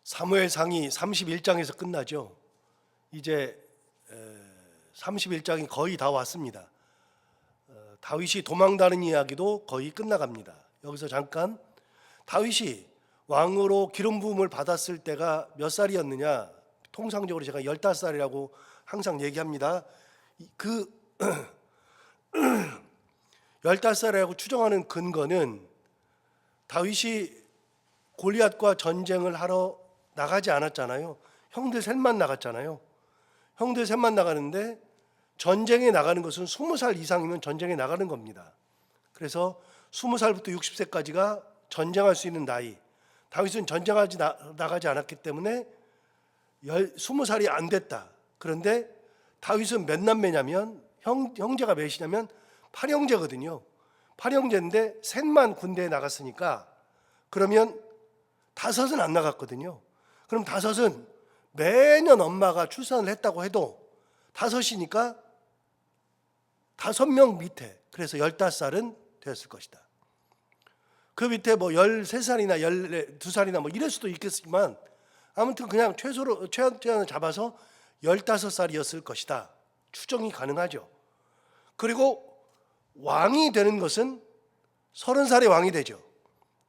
사무엘상이 31장에서 끝나죠. 이제 31장이 거의 다 왔습니다. 다윗이 도망다니는 이야기도 거의 끝나갑니다. 여기서 잠깐, 다윗이 왕으로 기름 부음을 받았을 때가 몇 살이었느냐? 통상적으로 제가 15살이라고 항상 얘기합니다. 그 15살이라고 추정하는 근거는 다윗이 골리앗과 전쟁을 하러 나가지 않았잖아요. 형들 셋만 나갔잖아요. 형들 셋만 나가는데 전쟁에 나가는 것은 20살 이상이면 전쟁에 나가는 겁니다. 그래서 20살부터 60세까지가 전쟁할 수 있는 나이. 다윗은 전쟁하지 나가지 않았기 때문에 20살이 안 됐다. 그런데 다윗은 몇 남매냐면 형제가 몇이냐면 8형제거든요. 8형제인데 셋만 군대에 나갔으니까 그러면 5은 안 나갔거든요. 그럼 5은 매년 엄마가 출산을 했다고 해도 5이니까 5명 밑에, 그래서 15살은 되었을 것이다. 그 밑에 뭐 13살이나 12살이나 뭐 이럴 수도 있겠지만 아무튼 그냥 최연을 잡아서 15살이었을 것이다. 추정이 가능하죠. 그리고 왕이 되는 것은 30살의 왕이 되죠.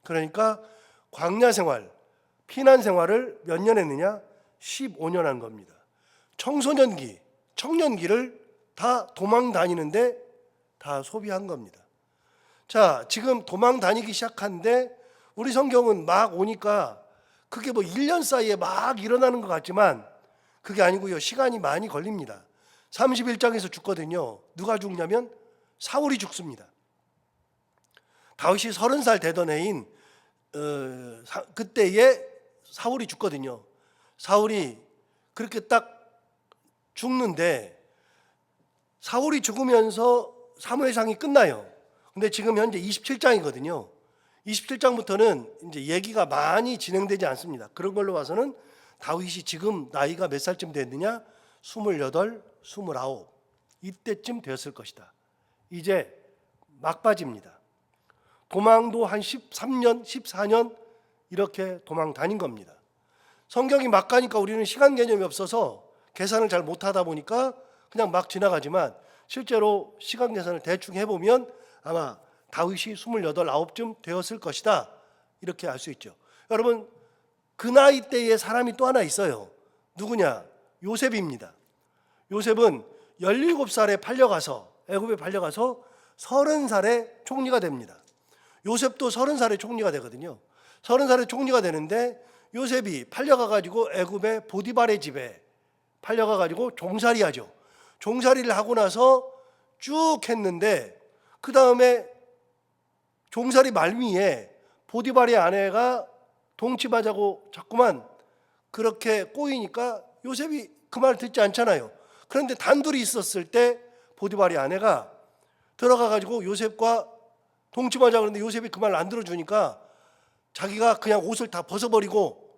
그러니까 광야 생활, 피난 생활을 몇 년 했느냐? 15년 한 겁니다. 청소년기, 청년기를 다 도망 다니는데 다 소비한 겁니다. 자, 지금 도망 다니기 시작한데 우리 성경은 막 오니까 그게 뭐 1년 사이에 막 일어나는 것 같지만 그게 아니고요. 시간이 많이 걸립니다. 31장에서 죽거든요. 누가 죽냐면 사울이 죽습니다. 다윗이 30살 되던 해인 그때에 사울이 죽거든요. 사울이 그렇게 딱 죽는데 사울이 죽으면서 사무엘상이 끝나요. 근데 지금 현재 27장이거든요. 27장부터는 이제 얘기가 많이 진행되지 않습니다. 그런 걸로 봐서는 다윗이 지금 나이가 몇 살쯤 됐느냐? 28, 29 이때쯤 되었을 것이다. 이제 막바지입니다. 도망도 한 13년, 14년 이렇게 도망 다닌 겁니다. 성경이 막 가니까 우리는 시간 개념이 없어서 계산을 잘 못하다 보니까 그냥 막 지나가지만 실제로 시간 계산을 대충 해보면 아마 다윗이 28, 9쯤 되었을 것이다. 이렇게 알 수 있죠. 여러분, 그 나이 때에 사람이 또 하나 있어요. 누구냐? 요셉입니다. 요셉은 17살에 팔려가서 애굽에 팔려가서 30살에 총리가 됩니다. 요셉도 30살에 총리가 되거든요. 30살에 총리가 되는데 요셉이 팔려가가지고 애굽의 보디발의 집에 팔려가가지고 종살이 하죠. 종살이를 하고 나서 쭉 했는데 그 다음에 종살이 말미에 보디발의 아내가 동침하자고 자꾸만 그렇게 꼬이니까 요셉이 그 말 듣지 않잖아요. 그런데 단둘이 있었을 때 보디발의 아내가 들어가가지고 요셉과 동침하자 그러는데 요셉이 그 말 안 들어주니까 자기가 그냥 옷을 다 벗어버리고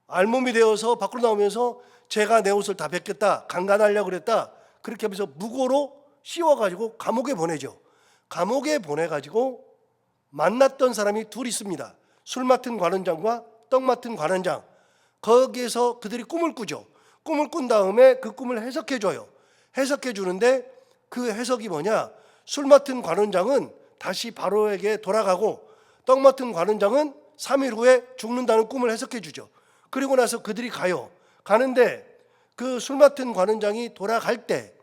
알몸이 되어서 밖으로 나오면서 제가 내 옷을 다 벗겼다, 강간하려고 그랬다, 그렇게 하면서 무고로 씌워가지고 감옥에 보내죠. 감옥에 보내가지고 만났던 사람이 둘 있습니다. 술 맡은 관원장과 떡 맡은 관원장. 거기에서 그들이 꿈을 꾸죠. 꿈을 꾼 다음에 그 꿈을 해석해줘요. 해석해주는데 그 해석이 뭐냐? 술 맡은 관원장은 다시 바로에게 돌아가고 떡 맡은 관원장은 3일 후에 죽는다는 꿈을 해석해주죠. 그리고 나서 그들이 가요. 가는데 그 술 맡은 관원장이 돌아갈 때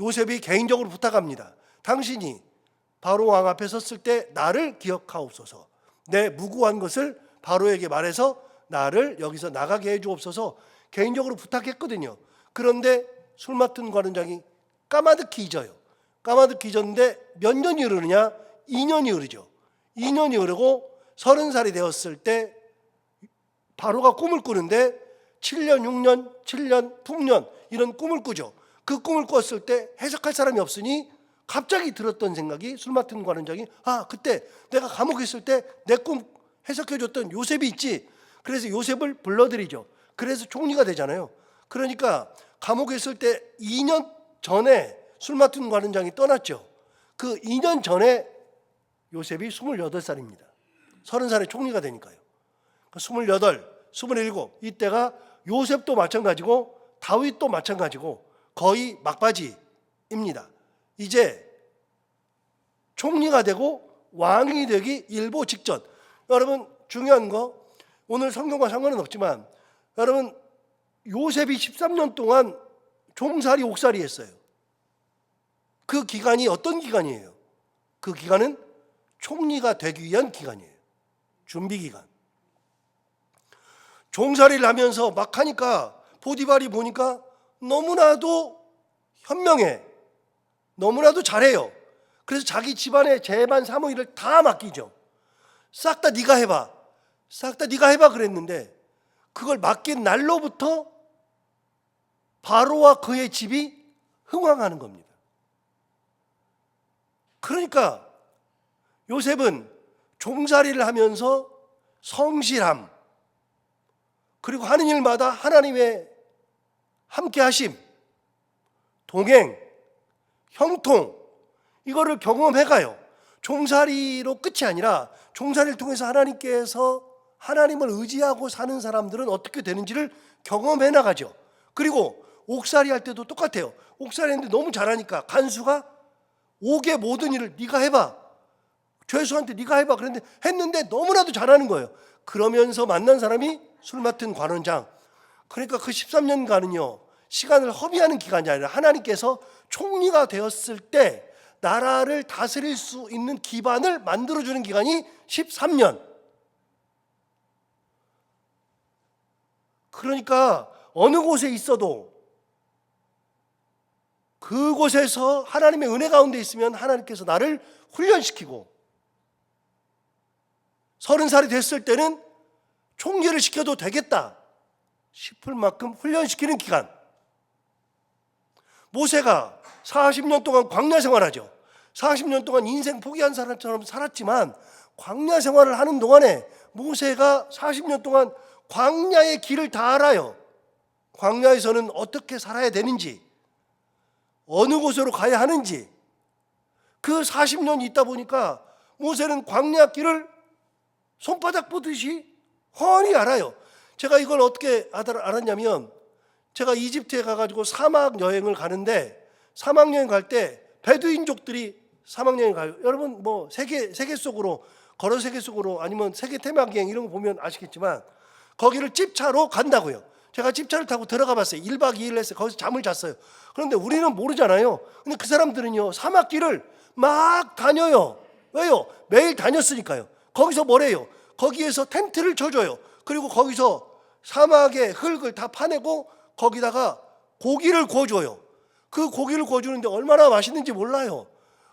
요셉이 개인적으로 부탁합니다. 당신이 바로 왕 앞에 섰을 때 나를 기억하옵소서. 내 무고한 것을 바로에게 말해서 나를 여기서 나가게 해주옵소서 개인적으로 부탁했거든요. 그런데 술 맡은 관원장이 까마득히 잊어요. 까마득히 잊었는데 몇 년이 흐르느냐? 2년이 흐르죠. 2년이 흐르고 30살이 되었을 때 바로가 꿈을 꾸는데 7년, 6년, 7년, 9년 이런 꿈을 꾸죠. 그 꿈을 꿨을 때 해석할 사람이 없으니 갑자기 들었던 생각이 술 맡은 관원장이 그때 내가 감옥에 있을 때 내 꿈 해석해줬던 요셉이 있지. 그래서 요셉을 불러들이죠. 그래서 총리가 되잖아요. 그러니까 감옥에 있을 때 2년 전에 술 맡은 관원장이 떠났죠. 그 2년 전에 요셉이 28살입니다. 30살에 총리가 되니까요. 28, 27 이때가 요셉도 마찬가지고 다윗도 마찬가지고 거의 막바지입니다. 이제 총리가 되고 왕이 되기 일보 직전. 여러분 중요한 거 오늘 성경과 상관은 없지만 여러분 요셉이 13년 동안 종살이 옥살이 했어요. 그 기간이 어떤 기간이에요? 그 기간은 총리가 되기 위한 기간이에요. 준비 기간. 종살이를 하면서 막 하니까 보디발이 보니까 너무나도 현명해. 너무나도 잘해요. 그래서 자기 집안의 재반 사무일을 다 맡기죠. 싹 다 네가 해봐. 싹 다 네가 해봐 그랬는데 그걸 맡긴 날로부터 바로와 그의 집이 흥왕하는 겁니다. 그러니까 요셉은 종살이를 하면서 성실함, 그리고 하는 일마다 하나님의 함께 하심, 동행, 형통, 이거를 경험해가요. 종살이로 끝이 아니라 종살이를 통해서 하나님께서 하나님을 의지하고 사는 사람들은 어떻게 되는지를 경험해 나가죠. 그리고 옥살이 할 때도 똑같아요. 옥살이 했는데 너무 잘하니까 간수가 옥의 모든 일을 네가 해봐. 죄수한테 네가 해봐. 그런데 했는데 너무나도 잘하는 거예요. 그러면서 만난 사람이 술 맡은 관원장. 그러니까 그 13년간은요 시간을 허비하는 기간이 아니라 하나님께서 총리가 되었을 때 나라를 다스릴 수 있는 기반을 만들어주는 기간이 13년. 그러니까 어느 곳에 있어도 그곳에서 하나님의 은혜 가운데 있으면 하나님께서 나를 훈련시키고 30살이 됐을 때는 총리를 시켜도 되겠다 싶을 만큼 훈련시키는 기간. 모세가 40년 동안 광야 생활하죠. 40년 동안 인생 포기한 사람처럼 살았지만 광야 생활을 하는 동안에 모세가 40년 동안 광야의 길을 다 알아요. 광야에서는 어떻게 살아야 되는지, 어느 곳으로 가야 하는지. 그 40년 있다 보니까 모세는 광야 길을 손바닥 보듯이 훤히 알아요. 제가 이걸 어떻게 알았냐면 제가 이집트에 가가지고 사막 여행을 가는데 사막 여행 갈 때 베두인족들이 사막 여행 가요. 여러분 뭐 세계 속으로 걸어 세계 속으로 아니면 세계 테마기 여행 이런 거 보면 아시겠지만 거기를 집차로 간다고요. 제가 집차를 타고 들어가 봤어요. 1박 2일 했어요. 거기서 잠을 잤어요. 그런데 우리는 모르잖아요. 근데 그 사람들은요 사막길을 막 다녀요. 왜요? 매일 다녔으니까요. 거기서 뭐래요? 거기에서 텐트를 쳐줘요. 그리고 거기서 사막의 흙을 다 파내고 거기다가 고기를 구워줘요. 그 고기를 구워주는데 얼마나 맛있는지 몰라요.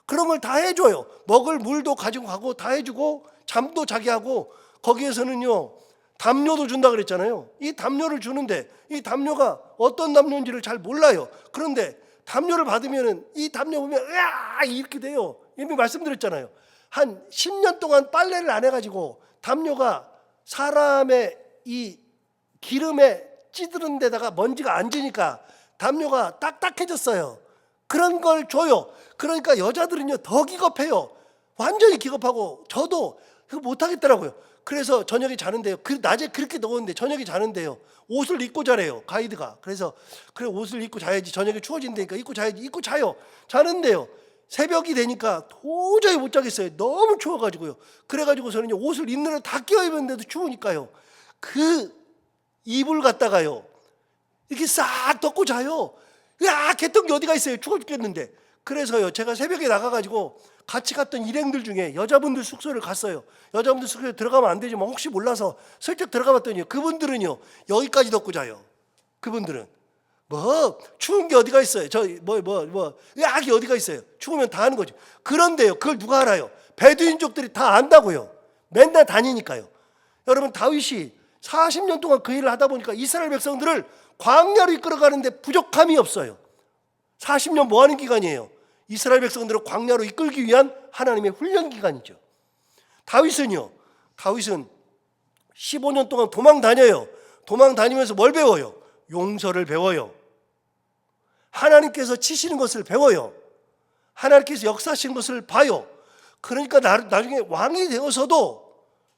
그런 걸 다 해줘요. 먹을 물도 가지고 가고 다 해주고 잠도 자게 하고 거기에서는요 담요도 준다 그랬잖아요. 이 담요를 주는데 이 담요가 어떤 담요인지를 잘 몰라요. 그런데 담요를 받으면 이 담요 보면 으아 이렇게 돼요. 이미 말씀드렸잖아요. 한 10년 동안 빨래를 안 해가지고 담요가 사람의 이 기름에 찌드는 데다가 먼지가 앉으니까 담요가 딱딱해졌어요. 그런 걸 줘요. 그러니까 여자들은요 더 기겁해요. 완전히 기겁하고 저도 그거 못하겠더라고요. 그래서 저녁에 자는데요. 낮에 그렇게 더운데 저녁에 자는데요. 옷을 입고 자래요. 가이드가. 그래서 그래 옷을 입고 자야지. 저녁에 추워진다니까 입고 자야지. 입고 자요. 자는데요. 새벽이 되니까 도저히 못 자겠어요. 너무 추워가지고요. 그래가지고 저는요 옷을 있는 다 끼워 입었는데도 추우니까요. 그 이불 갖다가요 이렇게 싹 덮고 자요. 야 개떡이 어디가 있어요. 추워 죽겠는데. 그래서요 제가 새벽에 나가가지고 같이 갔던 일행들 중에 여자분들 숙소를 갔어요. 여자분들 숙소에 들어가면 안 되지만 혹시 몰라서 슬쩍 들어가 봤더니 그분들은요 여기까지 덮고 자요. 그분들은 뭐 추운 게 어디가 있어요. 약이 어디가 있어요. 추우면 다 하는 거죠. 그런데요 그걸 누가 알아요? 베두인족들이 다 안다고요. 맨날 다니니까요. 여러분 다윗이 40년 동안 그 일을 하다 보니까 이스라엘 백성들을 광야로 이끌어가는데 부족함이 없어요. 40년 뭐 하는 기간이에요? 이스라엘 백성들을 광야로 이끌기 위한 하나님의 훈련 기간이죠. 다윗은요. 다윗은 15년 동안 도망 다녀요. 도망 다니면서 뭘 배워요? 용서를 배워요. 하나님께서 치시는 것을 배워요. 하나님께서 역사하시는 것을 봐요. 그러니까 나중에 왕이 되어서도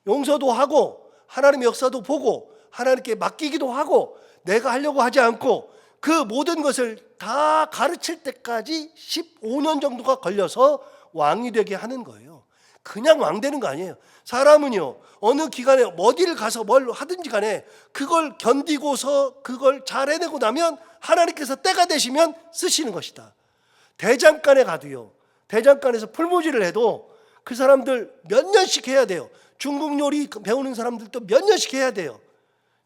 용서도 하고 하나님의 역사도 보고 하나님께 맡기기도 하고 내가 하려고 하지 않고 그 모든 것을 다 가르칠 때까지 15년 정도가 걸려서 왕이 되게 하는 거예요. 그냥 왕 되는 거 아니에요. 사람은요, 어느 기간에 어디를 가서 뭘 하든지 간에 그걸 견디고서 그걸 잘 해내고 나면 하나님께서 때가 되시면 쓰시는 것이다. 대장간에 가도요, 대장간에서 풀무지를 해도 그 사람들 몇 년씩 해야 돼요. 중국 요리 배우는 사람들도 몇 년씩 해야 돼요.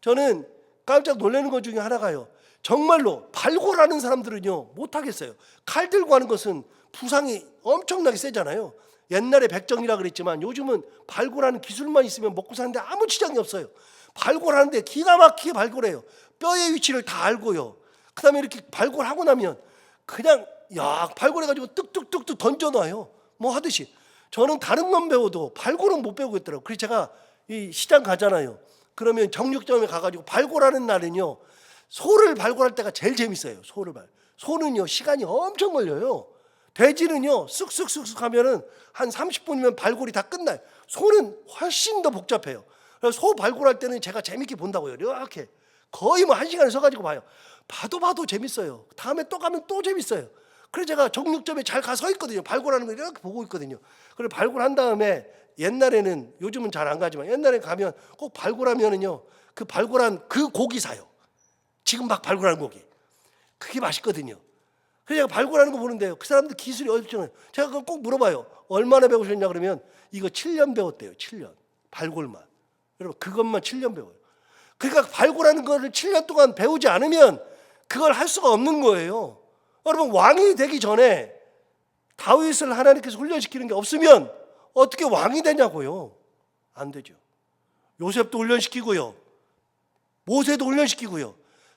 저는 깜짝 놀라는 것 중에 하나가요, 정말로 발골하는 사람들은요 못하겠어요. 칼 들고 하는 것은 부상이 엄청나게 세잖아요. 옛날에 백정이라 그랬지만 요즘은 발골하는 기술만 있으면 먹고 사는데 아무 지장이 없어요. 발골하는데 기가 막히게 발골해요. 뼈의 위치를 다 알고요. 그 다음에 이렇게 발골하고 나면 그냥 발골해가지고 뚝뚝뚝뚝 던져놔요. 뭐 하듯이. 저는 다른 건 배워도 발골은 못 배우겠더라고요. 그래서 제가 이 시장 가잖아요. 그러면 정육점에 가가지고 발골하는 날은요, 소를 발골할 때가 제일 재밌어요. 소는요 시간이 엄청 걸려요. 돼지는요 쓱쓱쓱쓱 하면은 한 30분이면 발골이 다 끝나요. 소는 훨씬 더 복잡해요. 그래서 소 발골할 때는 제가 재밌게 본다고요. 이렇게 거의 뭐 1시간을 서가지고 봐요. 봐도 재밌어요. 다음에 또 가면 또 재밌어요. 그래서 제가 정육점에 잘 가 서 있거든요. 발골하는 거 이렇게 보고 있거든요. 그리고 발골한 다음에 옛날에는, 요즘은 잘 안 가지만 옛날에 가면 꼭 발골하면은요 그 발골한 그 고기 사요. 지금 막 발골한 고기. 그게 맛있거든요. 그래서 제가 발골하는 거 보는데요, 그 사람들 기술이 어렵잖아요. 제가 그거 꼭 물어봐요. 얼마나 배우셨냐 그러면 이거 7년 배웠대요. 7년. 발골만. 여러분 그것만 7년 배워요. 그러니까 발골하는 거를 7년 동안 배우지 않으면 그걸 할 수가 없는 거예요. 여러분 왕이 되기 전에 다윗을 하나님께서 훈련시키는 게 없으면 어떻게 왕이 되냐고요. 안 되죠. 요셉도 훈련시키고요, 모세도 훈련시키고요,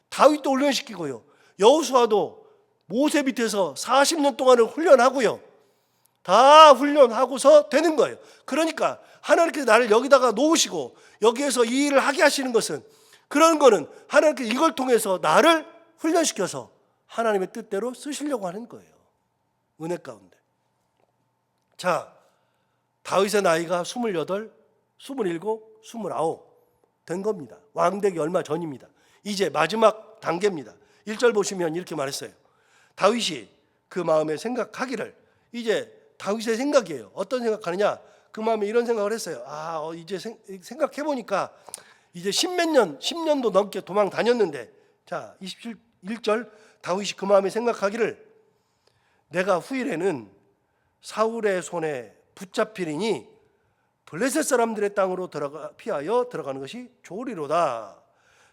다윗도 훈련시키고요, 여호수아도 모세 밑에서 40년 동안을 훈련하고요. 다 훈련하고서 되는 거예요. 그러니까 하나님께서 나를 여기다가 놓으시고 여기에서 이 일을 하게 하시는 것은, 그런 거는 하나님께서 이걸 통해서 나를 훈련시켜서 하나님의 뜻대로 쓰시려고 하는 거예요. 은혜 가운데. 자, 다윗의 나이가 28, 27, 29 된 겁니다. 왕되기 얼마 전입니다. 이제 마지막 단계입니다. 1절 보시면 이렇게 말했어요. 다윗이 그 마음에 생각하기를, 이제 다윗의 생각이에요. 어떤 생각하느냐? 그 마음에 이런 생각을 했어요. 이제 생각해 보니까 이제 10년도 넘게 도망 다녔는데, 자 21절, 다윗이 그 마음에 생각하기를, 내가 후일에는 사울의 손에 붙잡히리니 블레셋 사람들의 땅으로 피하여 들어가는 것이 좋으리로다.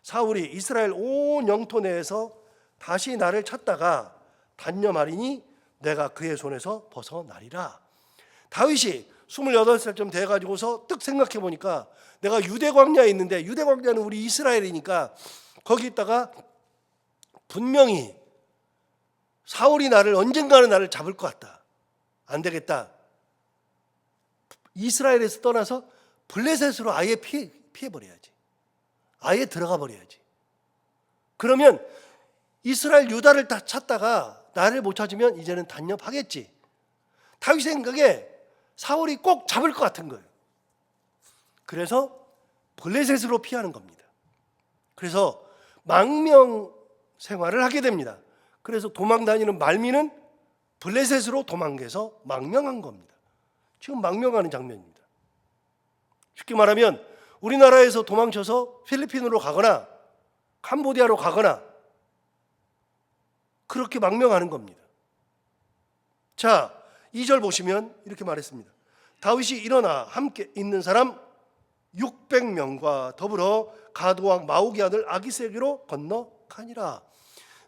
사울이 이스라엘 온 영토 내에서 다시 나를 찾다가 단념하리니 내가 그의 손에서 벗어나리라. 다윗이 28살쯤 돼가지고서 뜩 생각해 보니까, 내가 유대 광야에 있는데, 유대 광야는 우리 이스라엘이니까 거기 있다가 분명히 사울이 언젠가는 나를 잡을 것 같다. 안 되겠다. 이스라엘에서 떠나서 블레셋으로 아예 피해버려야지. 아예 들어가 버려야지. 그러면 이스라엘 유다를 다 찾다가 나를 못 찾으면 이제는 단념하겠지. 다윗 생각에 사울이 꼭 잡을 것 같은 거예요. 그래서 블레셋으로 피하는 겁니다. 그래서 망명 생활을 하게 됩니다. 그래서 도망 다니는 말미는 블레셋으로 도망가서 망명한 겁니다. 지금 망명하는 장면입니다. 쉽게 말하면 우리나라에서 도망쳐서 필리핀으로 가거나 캄보디아로 가거나 그렇게 망명하는 겁니다. 자, 2절 보시면 이렇게 말했습니다. 다윗이 일어나 함께 있는 사람 600명과 더불어 가드왕 마옥의 아들 아기스에게로 건너가니라.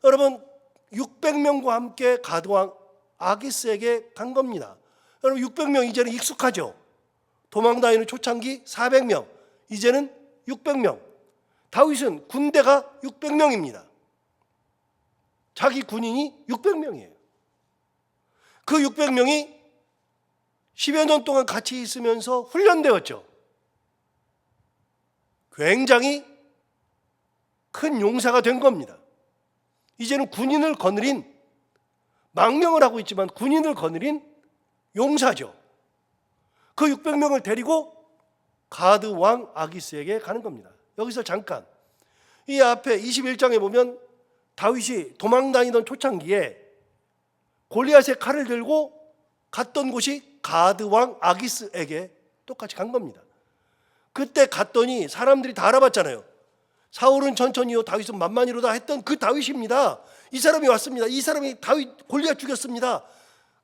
여러분 600명과 함께 가드왕 아기스에게 간 겁니다. 여러분 600명 이제는 익숙하죠. 도망다니는 초창기 400명, 이제는 600명. 다윗은 군대가 600명입니다. 자기 군인이 600명이에요. 그 600명이 10여 년 동안 같이 있으면서 훈련되었죠. 굉장히 큰 용사가 된 겁니다. 이제는 군인을 거느린, 망명을 하고 있지만 군인을 거느린 용사죠. 그 600명을 데리고 가드 왕 아기스에게 가는 겁니다. 여기서 잠깐 이 앞에 21장에 보면 다윗이 도망다니던 초창기에 골리앗의 칼을 들고 갔던 곳이 가드 왕 아기스에게 똑같이 간 겁니다. 그때 갔더니 사람들이 다 알아봤잖아요. 사울은 천천히요 다윗은 만만히로다 했던 그 다윗입니다. 이 사람이 왔습니다. 이 사람이 다윗 골리앗 죽였습니다.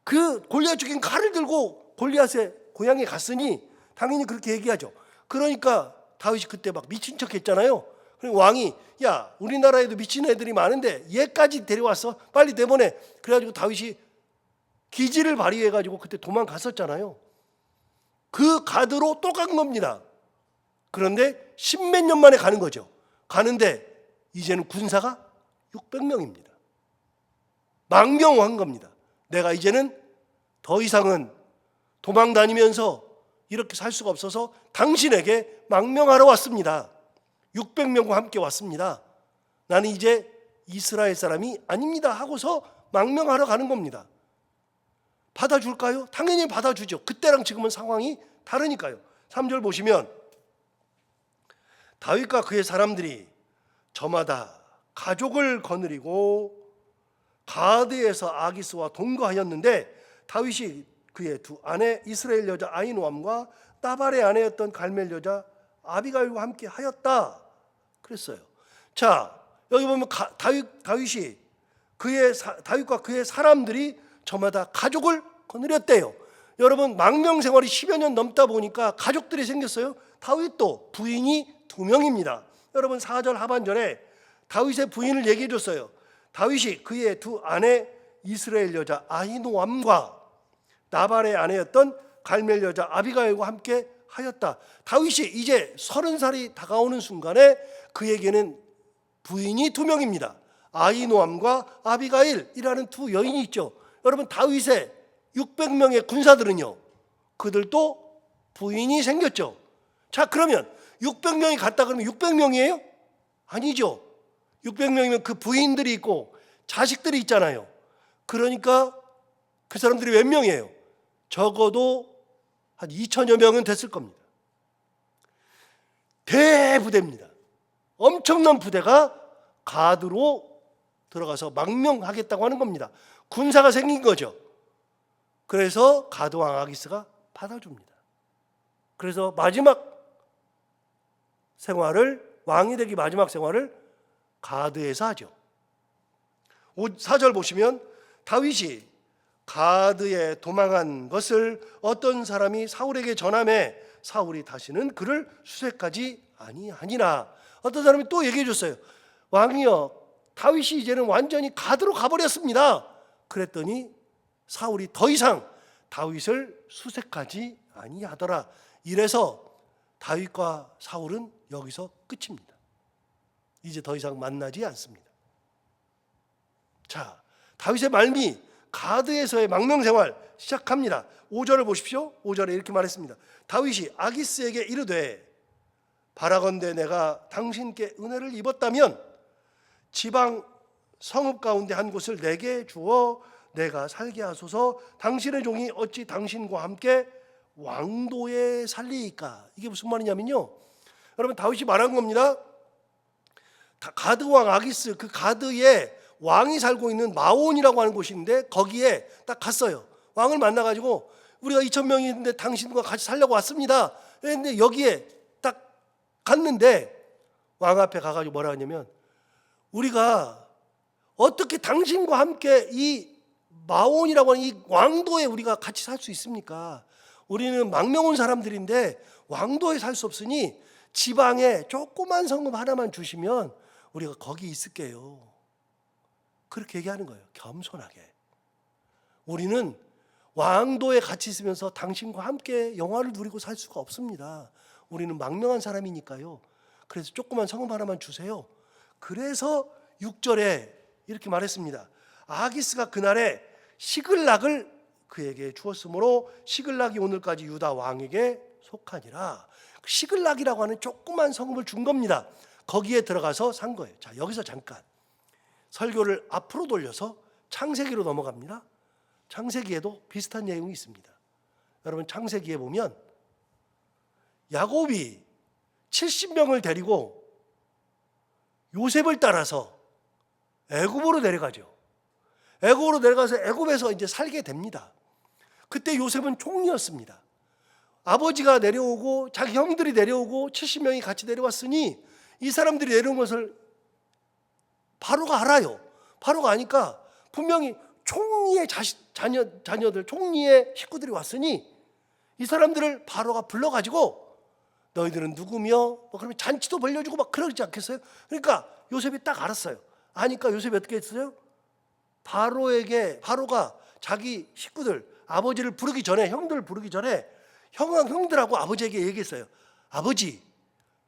그 골리앗 죽인 칼을 들고 골리앗의 고향에 갔으니 당연히 그렇게 얘기하죠. 그러니까 다윗이 그때 막 미친 척 했잖아요. 그리고 왕이 야 우리나라에도 미친 애들이 많은데 얘까지 데려왔어 빨리 내보내. 그래가지고 다윗이 기지를 발휘해가지고 그때 도망갔었잖아요. 그 가드로 또 간 겁니다. 그런데 십몇 년 만에 가는 거죠. 가는데 이제는 군사가 600명입니다. 망명한 겁니다. 내가 이제는 더 이상은 도망 다니면서 이렇게 살 수가 없어서 당신에게 망명하러 왔습니다. 600명과 함께 왔습니다. 나는 이제 이스라엘 사람이 아닙니다 하고서 망명하러 가는 겁니다. 받아줄까요? 당연히 받아주죠. 그때랑 지금은 상황이 다르니까요. 3절 보시면 다윗과 그의 사람들이 저마다 가족을 거느리고 가드에서 아기스와 동거하였는데 다윗이 그의 두 아내 이스라엘 여자 아히노암과 나발의 아내였던 갈멜 여자 아비가일과 함께 하였다 그랬어요. 자 여기 보면 다윗이 다윗과 그의 사람들이 저마다 가족을 거느렸대요. 여러분 망명 생활이 10여 년 넘다 보니까 가족들이 생겼어요. 다윗도 부인이 2명입니다. 여러분 4절 하반절에 다윗의 부인을 얘기해 줬어요. 다윗이 그의 두 아내 이스라엘 여자 아히노암과 나발의 아내였던 갈멜 여자 아비가일과 함께 하였다. 다윗이 이제 30살이 다가오는 순간에 그에게는 부인이 2명입니다. 아히노암과 아비가일이라는 두 여인이 있죠. 여러분 다윗의 600명의 군사들은요 그들도 부인이 생겼죠. 자 그러면 600명이 갔다 그러면 600명이에요? 아니죠. 600명이면 그 부인들이 있고 자식들이 있잖아요. 그러니까 그 사람들이 몇 명이에요? 적어도 한 2천여 명은 됐을 겁니다. 대부대입니다. 엄청난 부대가 가드로 들어가서 망명하겠다고 하는 겁니다. 군사가 생긴 거죠. 그래서 가드왕 아기스가 받아줍니다. 그래서 마지막 생활을 왕이 되기 마지막 생활을 가드에서 하죠. 4절 보시면 다윗이 가드에 도망한 것을 어떤 사람이 사울에게 전하매 사울이 다시는 그를 수색하지 아니하니라. 어떤 사람이 또 얘기해 줬어요. 왕이여 다윗이 이제는 완전히 가드로 가버렸습니다. 그랬더니 사울이 더 이상 다윗을 수색하지 아니하더라. 이래서 다윗과 사울은 여기서 끝입니다. 이제 더 이상 만나지 않습니다. 자, 다윗의 말미 가드에서의 망명생활 시작합니다. 5절을 보십시오. 5절에 이렇게 말했습니다. 다윗이 아기스에게 이르되 바라건대 내가 당신께 은혜를 입었다면 지방 성읍 가운데 한 곳을 내게 주어 내가 살게 하소서. 당신의 종이 어찌 당신과 함께 왕도에 살리이까. 이게 무슨 말이냐면요, 여러분 다윗이 말한 겁니다. 가드 왕 아기스, 그 가드에 왕이 살고 있는 마온이라고 하는 곳인데 거기에 딱 갔어요. 왕을 만나가지고 우리가 2,000명이 있는데 당신과 같이 살려고 왔습니다. 그런데 여기에 딱 갔는데 왕 앞에 가가지고 뭐라 하냐면 우리가 어떻게 당신과 함께 이 마온이라고 하는 이 왕도에 우리가 같이 살 수 있습니까? 우리는 망명 온 사람들인데 왕도에 살 수 없으니 지방에 조그만 성읍 하나만 주시면 우리가 거기 있을게요. 그렇게 얘기하는 거예요. 겸손하게. 우리는 왕도에 같이 있으면서 당신과 함께 영화를 누리고 살 수가 없습니다. 우리는 망명한 사람이니까요. 그래서 조그만 성읍 하나만 주세요. 그래서 6절에 이렇게 말했습니다. 아기스가 그날에 시글락을 그에게 주었으므로 시글락이 오늘까지 유다 왕에게 속하니라. 시글락이라고 하는 조그만 성읍을 준 겁니다. 거기에 들어가서 산 거예요. 자, 여기서 잠깐 설교를 앞으로 돌려서 창세기로 넘어갑니다. 창세기에도 비슷한 내용이 있습니다. 여러분 창세기에 보면 야곱이 70명을 데리고 요셉을 따라서 애굽으로 내려가죠. 애굽으로 내려가서 애굽에서 이제 살게 됩니다. 그때 요셉은 총리였습니다. 아버지가 내려오고 자기 형들이 내려오고 70명이 같이 내려왔으니 이 사람들이 내려온 것을 바로가 알아요. 바로가 아니까 분명히 총리의 자녀들, 총리의 식구들이 왔으니 이 사람들을 바로가 불러가지고 너희들은 누구며 뭐 그러면 잔치도 벌려주고 막 그러지 않겠어요? 그러니까 요셉이 딱 알았어요. 아니까 요셉이 어떻게 했어요? 바로가 자기 식구들, 아버지를 부르기 전에, 형들을 부르기 전에 형들하고 아버지에게 얘기했어요. 아버지,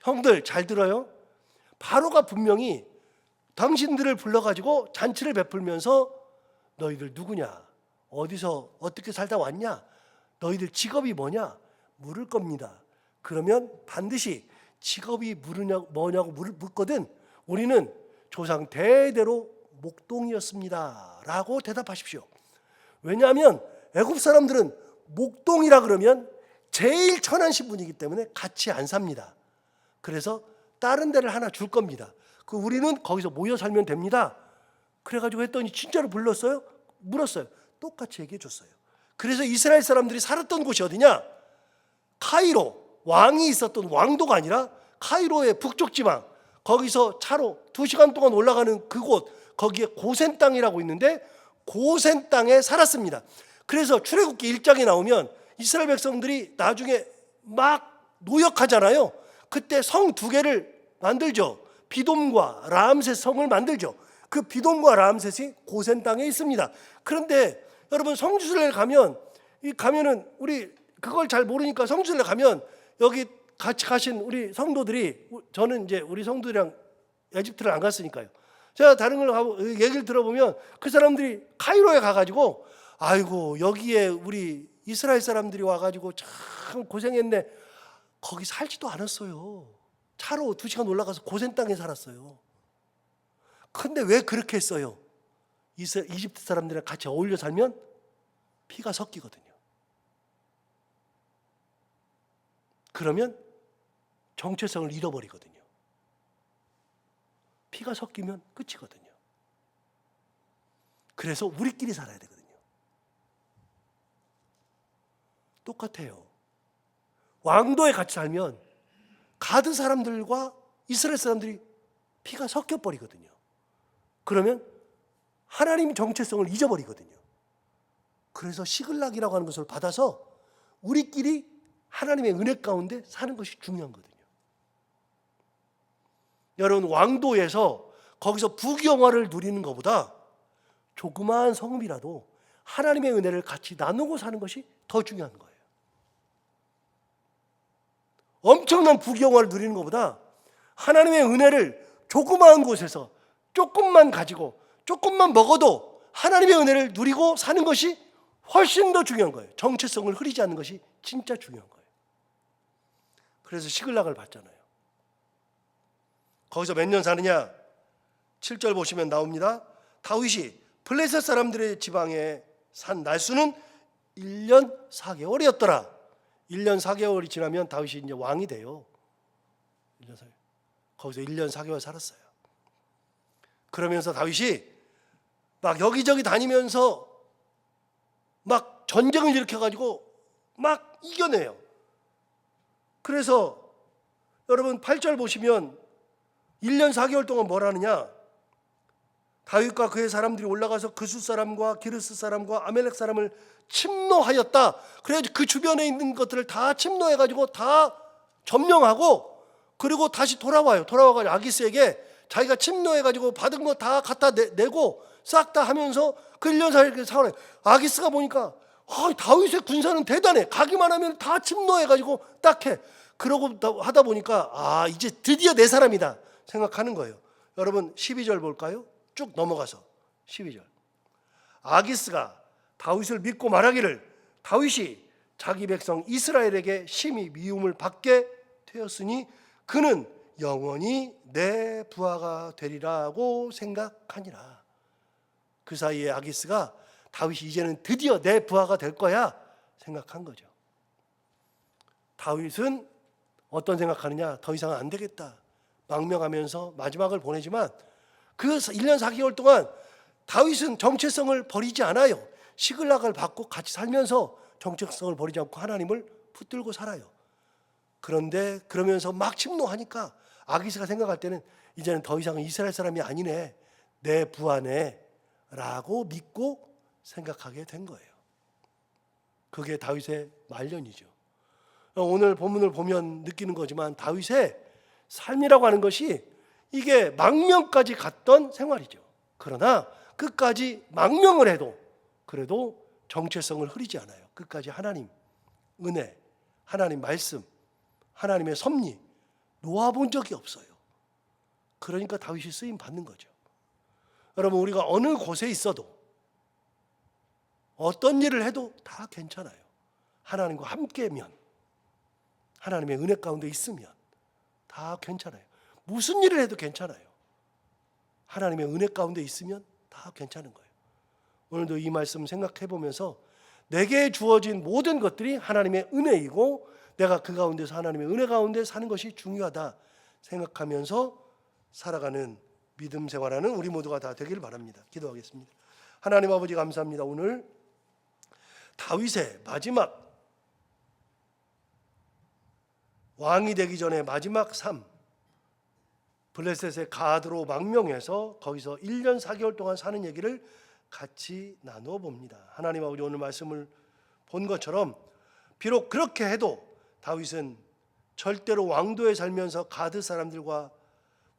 형들 잘 들어요? 바로가 분명히 당신들을 불러가지고 잔치를 베풀면서 너희들 누구냐? 어디서 어떻게 살다 왔냐? 너희들 직업이 뭐냐? 물을 겁니다. 그러면 반드시 직업이 뭐냐고 묻거든 우리는 조상 대대로 목동이었습니다 라고 대답하십시오. 왜냐하면 애굽 사람들은 목동이라 그러면 제일 천한 신분이기 때문에 같이 안 삽니다. 그래서 다른 데를 하나 줄 겁니다. 우리는 거기서 모여 살면 됩니다. 그래가지고 했더니 진짜로 불렀어요? 물었어요. 똑같이 얘기해 줬어요. 그래서 이스라엘 사람들이 살았던 곳이 어디냐? 카이로, 왕이 있었던 왕도가 아니라 카이로의 북쪽 지방, 거기서 차로 2시간 동안 올라가는 그곳, 거기에 고센 땅이라고 있는데 고센 땅에 살았습니다. 그래서 출애굽기 1장에 나오면 이스라엘 백성들이 나중에 막 노역하잖아요. 그때 성 2개를 만들죠. 비돔과 라암셋 성을 만들죠. 그 비돔과 라암셋이 고센 땅에 있습니다. 그런데 여러분 성지순례 가면은 우리 그걸 잘 모르니까 성지순례 가면 여기 같이 가신 우리 성도들이, 저는 이제 우리 성도들이랑 에집트를 안 갔으니까요. 제가 다른 걸 가고 얘기를 들어보면 그 사람들이 카이로에 가가지고 아이고 여기에 우리 이스라엘 사람들이 와가지고 참 고생했네. 거기 살지도 않았어요. 차로 2시간 올라가서 고센 땅에 살았어요. 근데 왜 그렇게 했어요? 이집트 사람들이랑 같이 어울려 살면 피가 섞이거든요. 그러면 정체성을 잃어버리거든요. 피가 섞이면 끝이거든요. 그래서 우리끼리 살아야 되거든요. 똑같아요. 왕도에 같이 살면 가드 사람들과 이스라엘 사람들이 피가 섞여버리거든요. 그러면 하나님 정체성을 잊어버리거든요. 그래서 시글락이라고 하는 것을 받아서 우리끼리 하나님의 은혜 가운데 사는 것이 중요한 거거든요. 여러분 왕도에서 거기서 부귀영화를 누리는 것보다 조그마한 성읍이라도 하나님의 은혜를 같이 나누고 사는 것이 더 중요한 거예요. 엄청난 부귀영화를 누리는 것보다 하나님의 은혜를 조그마한 곳에서 조금만 가지고 조금만 먹어도 하나님의 은혜를 누리고 사는 것이 훨씬 더 중요한 거예요. 정체성을 흐리지 않는 것이 진짜 중요한 거예요. 그래서 시글락을 받잖아요. 거기서 몇 년 사느냐? 7절 보시면 나옵니다. 다윗이 블레셋 사람들의 지방에 산 날수는 1년 4개월이었더라. 1년 4개월이 지나면 다윗이 이제 왕이 돼요. 거기서 1년 4개월 살았어요. 그러면서 다윗이 막 여기저기 다니면서 막 전쟁을 일으켜가지고 막 이겨내요. 그래서 여러분 8절 보시면 1년 4개월 동안 뭘 하느냐? 다윗과 그의 사람들이 올라가서 그수 사람과 기르스 사람과 아멜렉 사람을 침노하였다. 그래가지고 그 주변에 있는 것들을 다 침노해가지고 다 점령하고 그리고 다시 돌아와가지고 아기스에게 자기가 침노해가지고 받은 거 다 갖다 내고 싹 다 하면서 그 1년 4개월 살아요. 아기스가 보니까 다윗의 군사는 대단해. 가기만 하면 다 침노해가지고 딱 해. 그러고 하다 보니까 이제 드디어 내 사람이다 생각하는 거예요. 여러분 12절 볼까요? 쭉 넘어가서 12절. 아기스가 다윗을 믿고 말하기를 다윗이 자기 백성 이스라엘에게 심히 미움을 받게 되었으니 그는 영원히 내 부하가 되리라고 생각하니라. 그 사이에 아기스가 다윗이 이제는 드디어 내 부하가 될 거야 생각한 거죠. 다윗은 어떤 생각하느냐? 더 이상은 안 되겠다. 망명하면서 마지막을 보내지만 그 1년 4개월 동안 다윗은 정체성을 버리지 않아요. 시글락을 받고 같이 살면서 정체성을 버리지 않고 하나님을 붙들고 살아요. 그런데 그러면서 막 침노하니까 아기스가 생각할 때는 이제는 더 이상은 이스라엘 사람이 아니네, 내 부하네 라고 믿고 생각하게 된 거예요. 그게 다윗의 말년이죠. 오늘 본문을 보면 느끼는 거지만 다윗의 삶이라고 하는 것이 이게 망명까지 갔던 생활이죠. 그러나 끝까지 망명을 해도 그래도 정체성을 흐리지 않아요. 끝까지 하나님 은혜, 하나님 말씀, 하나님의 섭리 놓아본 적이 없어요. 그러니까 다윗이 쓰임 받는 거죠. 여러분, 우리가 어느 곳에 있어도 어떤 일을 해도 다 괜찮아요. 하나님과 함께면, 하나님의 은혜 가운데 있으면 다 괜찮아요. 무슨 일을 해도 괜찮아요. 하나님의 은혜 가운데 있으면 다 괜찮은 거예요. 오늘도 이 말씀 생각해 보면서 내게 주어진 모든 것들이 하나님의 은혜이고 내가 그 가운데서 하나님의 은혜 가운데 사는 것이 중요하다 생각하면서 살아가는 믿음 생활하는 우리 모두가 다 되기를 바랍니다. 기도하겠습니다. 하나님 아버지, 감사합니다. 오늘 다윗의 마지막 왕이 되기 전에 마지막 삶, 블레셋의 가드로 망명해서 거기서 1년 4개월 동안 사는 얘기를 같이 나누어 봅니다. 하나님 아버지, 오늘 말씀을 본 것처럼 비록 그렇게 해도 다윗은 절대로 왕도에 살면서 가드 사람들과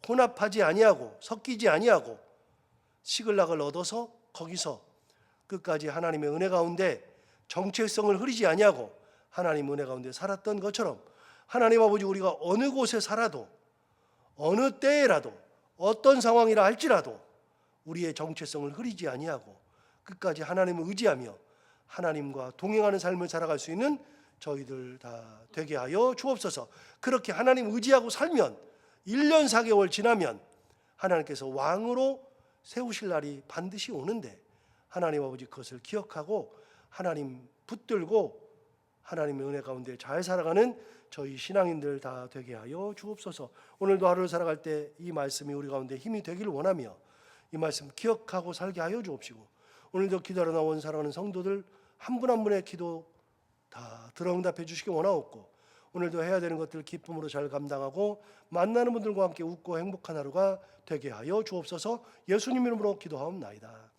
혼합하지 아니하고 섞이지 아니하고 시글락을 얻어서 거기서 끝까지 하나님의 은혜 가운데 정체성을 흐리지 아니하고 하나님 은혜 가운데 살았던 것처럼 하나님 아버지, 우리가 어느 곳에 살아도 어느 때에라도 어떤 상황이라 할지라도 우리의 정체성을 흐리지 아니하고 끝까지 하나님을 의지하며 하나님과 동행하는 삶을 살아갈 수 있는 저희들 다 되게 하여 주옵소서. 그렇게 하나님 의지하고 살면 1년 4개월 지나면 하나님께서 왕으로 세우실 날이 반드시 오는데 하나님 아버지, 그것을 기억하고 하나님 붙들고 하나님의 은혜 가운데 잘 살아가는 저희 신앙인들 다 되게 하여 주옵소서. 오늘도 하루를 살아갈 때 이 말씀이 우리 가운데 힘이 되기를 원하며 이 말씀 기억하고 살게 하여 주옵시고, 오늘도 기도하러 나온 사랑하는 성도들 한 분 한 분의 기도 다 들어응답해 주시기 원하옵고, 오늘도 해야 되는 것들 기쁨으로 잘 감당하고 만나는 분들과 함께 웃고 행복한 하루가 되게 하여 주옵소서. 예수님 이름으로 기도하옵나이다.